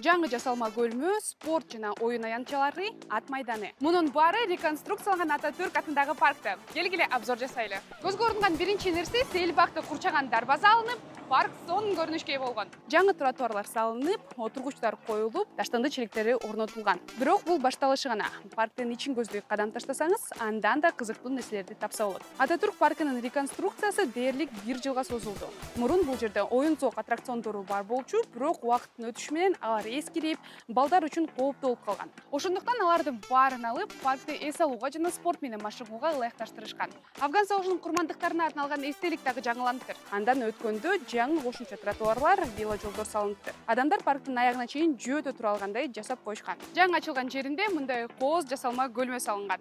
Жаңы жасалма бөлмө, спорт жана оюн аянтчалары, ат майданы. Мунун баары реконструкцияланган Ататүрк атындагы паркта. Келгиле обзор жасайлы. Көзгө көрүнгөн биринчи нерсе Сейилбакты курчаган дарбаза алынып, парк сонун көрүнүшкө ээ болгон. Жаңы тротуарлар салынып, отургучтар коюлуп, таштанды челектери орнотулган. Бирок бул башталышы гана. Парктын ичин көздөй кадам таштасаңыз, андан да кызыктуу нерселерди тапса болот. Ататүрк паркынын реконструкциясы дээрлик 1 жылга созулду. Мурун бул жерде оюн-зоок аттракциондору бар болчу, бирок убакыттын өтүшү менен алар эскирип, балдар үчүн кооптуу болуп калган. Ошондуктан алардын баарын алып, паркты эс алууга жана спорт менен машыгууга ылайыкташтырышкан. Афган согушунун курмандыктарына арналган эстелик дагы жаңыланыптыр. Андан өткөндө жаңы кошумча тротуарлар, веложолдор салыныптыр. Адамдар парктын аягына чейин жөөдө тура алгандай жасап коюшкан. Жаңы ачылган жеринде мындай кооз жасалма көлмө салынган.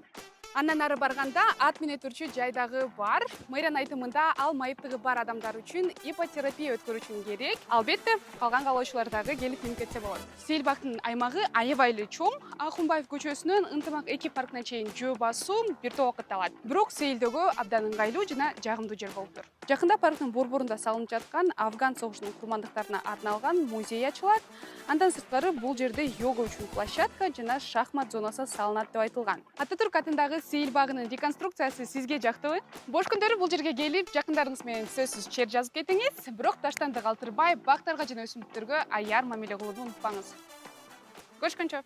Андан ары барганда ат минетүүчү жай дагы бар. Мэриянын айтымында ал майыптыгы бар адамдар үчүн ипотерапия өткөрүү үчүн керек. Албетте, калган каалоочулар дагы келип минип кетсе болот. Сейилбактын аймагы аябай эле чоң. Акунбаев көчөсүнөн Ынтымак 2 паркына чейин жөө басуу бир топ убакытты алат. Бирок сейилдөөгө абдан ыңгайлуу жана жагымдуу жер болуптур. Жакында парктын борборунда салынып жаткан Афган согушунун курмандыктарына арналган музей ачылат. Андан сырткары бул жерде йога үчүн площадка жана шахмат зонасы салынат деп айтылган. Ататүрк атындагы Сейилбагынын реконструкциясы сизге жактыбы? Бош күндөрү бул жерге келип, жакындарыңыз менен сөзсүз чер жазып кетиңиз. Бирок таштанды калтырбай, бактарга жана өсүмдүктөргө аяр мамиле кылууну унутпаңыз. Көрүшкөнчө.